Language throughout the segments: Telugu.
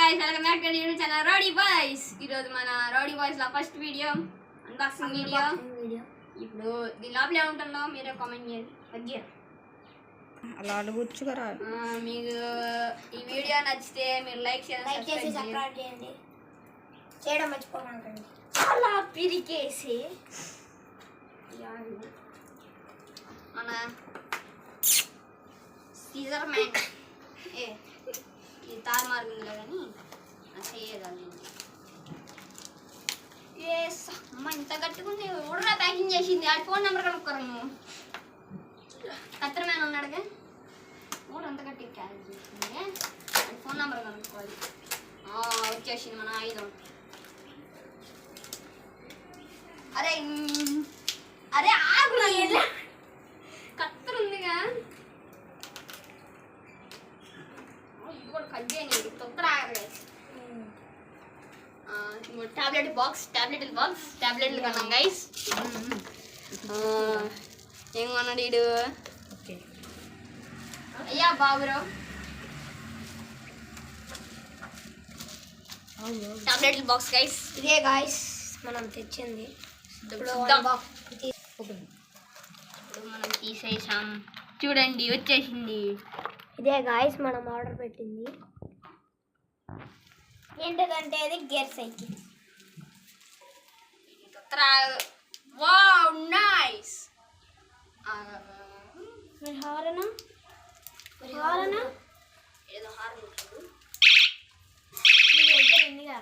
guys, welcome back to our channel Rowdy Boys. ఈరోజు మన Rowdy Boys లో ఫస్ట్ వీడియో అన్బాక్సింగ్ వీడియో. ఇప్పుడు దీని లోపల ఏముంటుందో మీరే కామెంట్ చేయండి. అలా అడుగుచ్చుకరా. మీకు ఈ వీడియో నచ్చితే మీరు లైక్ చేసి సబ్స్క్రైబ్ చేయండి. చేయడం మర్చిపోకండి. చాలా పిరికేసి మన సీజర్ మ్యాన్ ఈ తార్ మార్గంలో కానీ చేయదాన్ని అమ్మ ఇంత కట్టుకుంది ఓడరా ప్యాకింగ్ చేసింది. ఆ ఫోన్ నెంబర్ కనుక్కోరు కత్తెర మ్యాన్ ఉన్నాడుగా ఓడ అంత గట్టి క్యారీ చేసింది. అది ఫోన్ నెంబర్ కనుక్కోవాలి. వచ్చేసింది మన ఆయుధం. అరే అరే ఆగు కత్తెర ఉందిగా కట్ చేయండి తొక్కర టాబ్లెట్ బాక్స్ టాబ్లెట్లు కొన్నాం గైస్. ఏం కొన్నాడు వీడు అయ్యా బాబురావు టాబ్లెట్ల బాక్స్ గైస్. ఇదే గాయస్ మనం తెచ్చింది. ఇప్పుడు మనం తీసేసాం చూడండి వచ్చేసింది. ఇదే గాయస్ మనం ఆర్డర్ పెట్టింది. ఏంటంటే అది గేర్ సైకిల్. Wow nice. హారన ఏదో హారన్ ఉంటుంది మీ దగ్గర ఉందిగా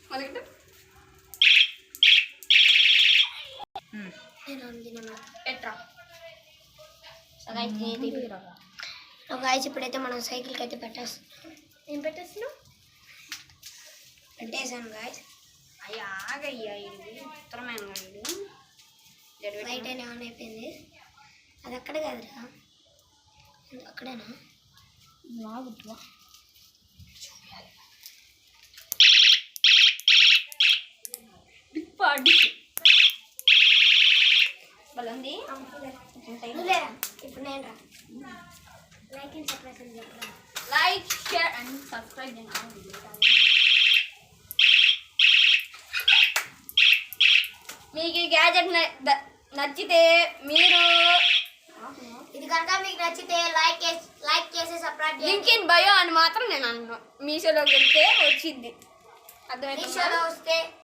మొదటి పెట్రా. గాయస్ ఇప్పుడైతే మనం సైకిల్కి అయితే పెట్టేస్తున్నాం. ఏం పెట్టేస్తున్నాం? పెట్టేసాను గాయస్. అయ్యా ఆగయ్యా ఇది ఉత్తరమైన లైట్ అయినా ఆన్ అయిపోయింది. అది అక్కడ కాదురా అక్కడేనా లాగుతువా బలంది. ఇప్పుడు నేను రా లైక్ అండ్ సబ్స్క్రైబ్ చెప్పరా. లైక్ షేర్ అండ్ సబ్స్క్రైబ్ చేయండి. మీకు ఈ గ్యాజెట్ నచ్చితే మీరు ఇది కనుక మీకు నచ్చితే లైక్ చేసి సబ్స్క్రైబ్ చేయండి. లింక్ ఇన్ బయో అని మాత్రం నేను అన్నాను. మీషోలోకి వెళ్తే వచ్చింది. అర్థమైంది. మీషోలో వస్తే